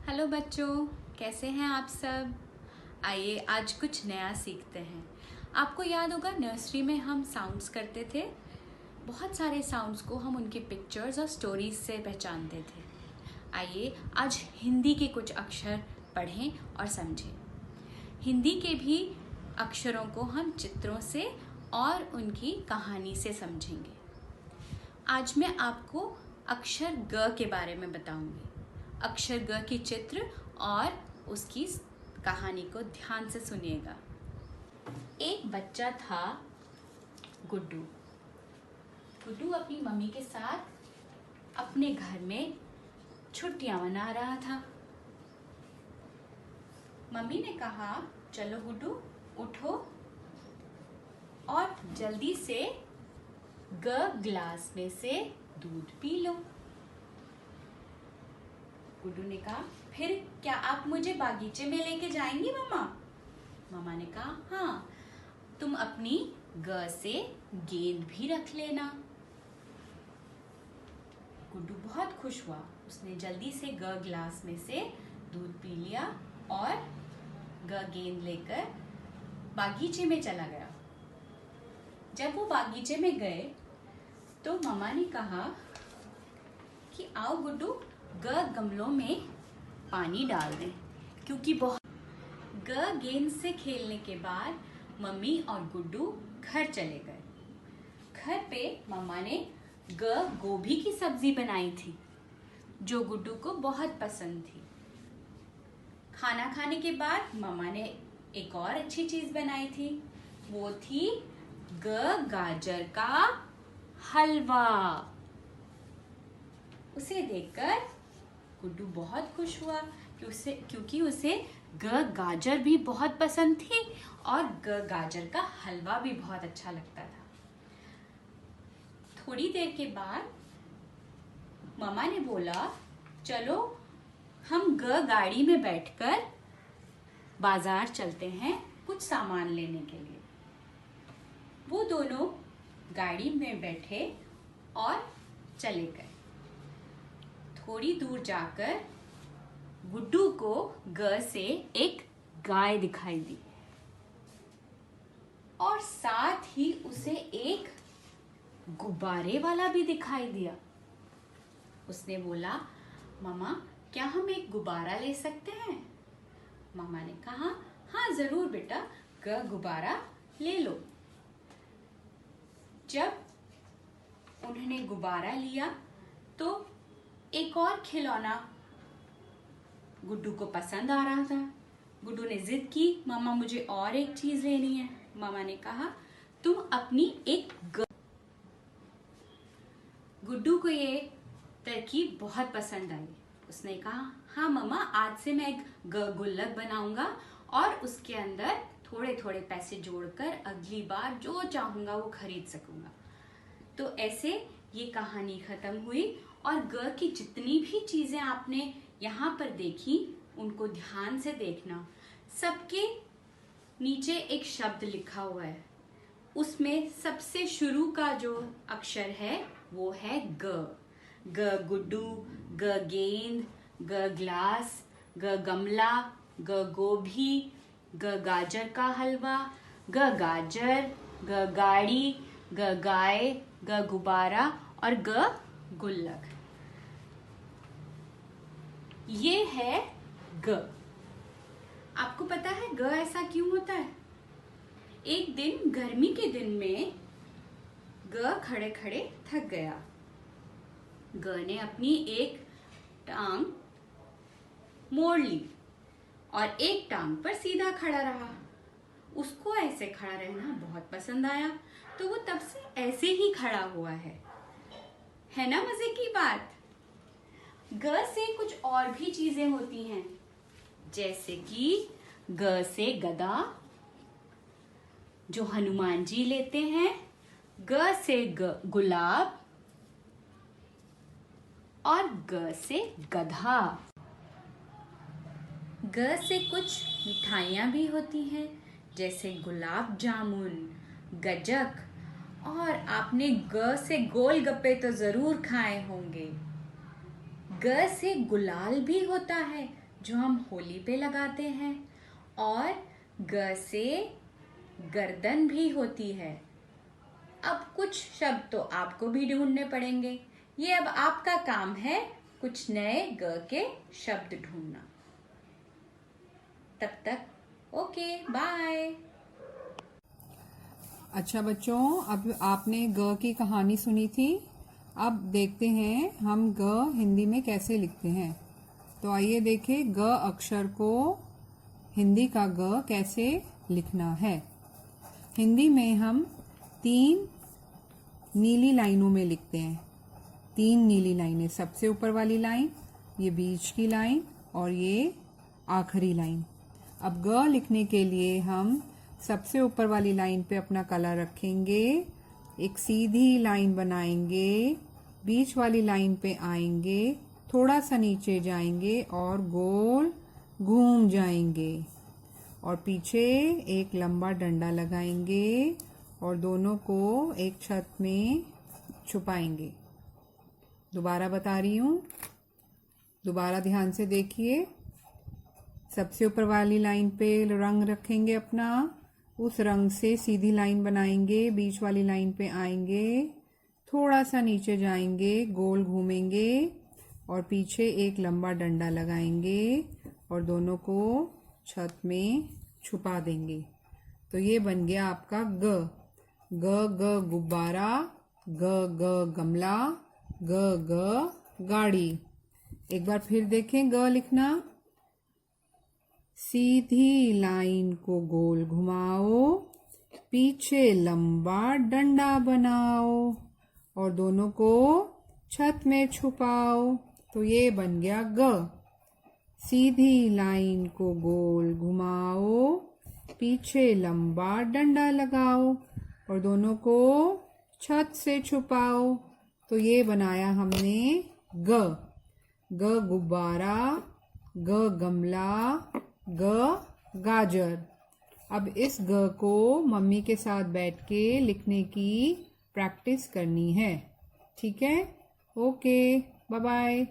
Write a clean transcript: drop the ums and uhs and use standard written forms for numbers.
Hello बच्चों, कैसे हैं आप सब। आइए आज कुछ नया सीखते हैं। आपको याद होगा नर्सरी में हम साउंड्स करते थे। बहुत सारे साउंड्स को हम उनके पिक्चर्स और स्टोरीज से पहचानते थे। आइए आज हिंदी के कुछ अक्षर पढ़ें और समझें। हिंदी के भी अक्षरों को हम चित्रों से और उनकी कहानी से समझेंगे। आज मैं आपको अक्षर ग के बारे में बताऊंगी। अक्षर ग की चित्र और उसकी कहानी को ध्यान से सुनिएगा। एक बच्चा था गुड्डू। गुड्डू अपनी मम्मी के साथ अपने घर में छुट्टियां मना रहा था। मम्मी ने कहा, चलो गुड्डू उठो और जल्दी से ग गिलास में से दूध पी लो। गुड्डू ने कहा, फिर क्या आप मुझे बागीचे में लेके जाएंगी मम्मा? मम्मा ने कहा, हाँ, तुम अपनी ग से गेंद भी रख लेना। गुड्डू बहुत खुश हुआ। उसने जल्दी से ग गिलास में से दूध पी लिया और ग गेंद लेकर बागीचे में चला गया। जब वो बागीचे में गए तो मम्मा ने कहा कि आओ गुड्डू, ग गमलों में पानी डाल दें, क्योंकि बहुत ग गेंद से खेलने के बाद मम्मी और गुड्डू घर चले गए। घर पे मम्मा ने ग गोभी की सब्जी बनाई थी, जो गुड्डू को बहुत पसंद थी। खाना खाने के बाद मम्मा ने एक और अच्छी चीज बनाई थी, वो थी ग गाजर का हलवा। उसे देखकर गुड्डू बहुत खुश हुआ क्योंकि उसे ग गाजर भी बहुत पसंद थी और ग गाजर का हलवा भी बहुत अच्छा लगता था। थोड़ी देर के बाद मामा ने बोला, चलो हम ग गाड़ी में बैठकर बाजार चलते हैं कुछ सामान लेने के लिए। वो दोनों गाड़ी में बैठे और चले गए। थोड़ी दूर जाकर गुड्डू को ग से एक गाय दिखाई दी और साथ ही उसे एक गुब्बारे वाला भी दिखाई दिया। उसने बोला, मामा क्या हम एक गुब्बारा ले सकते हैं? मामा ने कहा, हाँ जरूर बेटा, गुब्बारा ले लो। जब उन्होंने गुब्बारा लिया तो एक और खिलौना गुड्डू को पसंद आ रहा था। गुड्डू ने जिद की, मामा मुझे और एक चीज लेनी है। मामा ने कहा, तुम अपनी एक गुड्डू को ये तरकीब बहुत पसंद आई। उसने कहा, हाँ मामा, आज से मैं एक गुल्लक बनाऊंगा और उसके अंदर थोड़े थोड़े पैसे जोड़कर अगली बार जो चाहूंगा वो खरीद सकूंगा। तो ऐसे ये कहानी खत्म हुई और ग की जितनी भी चीजें आपने यहाँ पर देखी उनको ध्यान से देखना। सबके नीचे एक शब्द लिखा हुआ है, उसमें सबसे शुरू का जो अक्षर है वो है ग। ग गुड्डू, ग गेंद, ग गिलास, ग गमला, ग गोभी, ग गाजर का हलवा, ग गाजर, ग गाड़ी, ग गाय, ग गुब्बारा और ग गुल्लक। ये है ग। आपको पता है ग ऐसा क्यों होता है? एक दिन गर्मी के दिन में ग खड़े खड़े थक गया। ग ने अपनी एक टांग मोड़ ली और एक टांग पर सीधा खड़ा रहा। उसको ऐसे खड़ा रहना बहुत पसंद आया, तो वो तब से ऐसे ही खड़ा हुआ है ना मजे की बात। ग से कुछ और भी चीजें होती हैं, जैसे कि ग से गदा, जो हनुमान जी लेते हैं। ग से गुलाब और ग से गधा। ग से कुछ मिठाइयाँ भी होती हैं, जैसे गुलाब जामुन, गजक, और आपने ग से गोलगप्पे तो जरूर खाए होंगे। ग से गुलाल भी होता है, जो हम होली पे लगाते हैं, और ग से गर्दन भी होती है। अब कुछ शब्द तो आपको भी ढूंढने पड़ेंगे। ये अब आपका काम है कुछ नए ग के शब्द ढूंढना। तब तक ओके, बाय। अच्छा बच्चों, अब आपने ग की कहानी सुनी थी। अब देखते हैं हम ग हिंदी में कैसे लिखते हैं। तो आइए देखें ग अक्षर को हिंदी का ग कैसे लिखना है। हिंदी में हम 3 नीली लाइनों में लिखते हैं। 3 नीली लाइनें, सबसे ऊपर वाली लाइन, ये बीच की लाइन और ये आखिरी लाइन। अब ग लिखने के लिए हम सबसे ऊपर वाली लाइन पे अपना कलर रखेंगे, एक सीधी लाइन बनाएंगे, बीच वाली लाइन पे आएंगे, थोड़ा सा नीचे जाएंगे और गोल घूम जाएंगे, और पीछे एक लंबा डंडा लगाएंगे और दोनों को एक छत में छुपाएंगे। दोबारा बता रही हूँ, दोबारा ध्यान से देखिए। सबसे ऊपर वाली लाइन पे रंग रखेंगे अपना, उस रंग से सीधी लाइन बनाएंगे, बीच वाली लाइन पे आएंगे, थोड़ा सा नीचे जाएंगे, गोल घूमेंगे और पीछे एक लंबा डंडा लगाएंगे और दोनों को छत में छुपा देंगे। तो ये बन गया आपका ग। ग ग गुब्बारा, ग ग गमला, ग ग गाड़ी। एक बार फिर देखें ग लिखना। सीधी लाइन को गोल घुमाओ, पीछे लंबा डंडा बनाओ और दोनों को छत में छुपाओ। तो ये बन गया ग। सीधी लाइन को गोल घुमाओ, पीछे लंबा डंडा लगाओ और दोनों को छत से छुपाओ। तो ये बनाया हमने ग। ग गुब्बारा, ग गमला, ग गाजर। अब इस ग को मम्मी के साथ बैठ के लिखने की प्रैक्टिस करनी है। ठीक है? Okay, bye bye.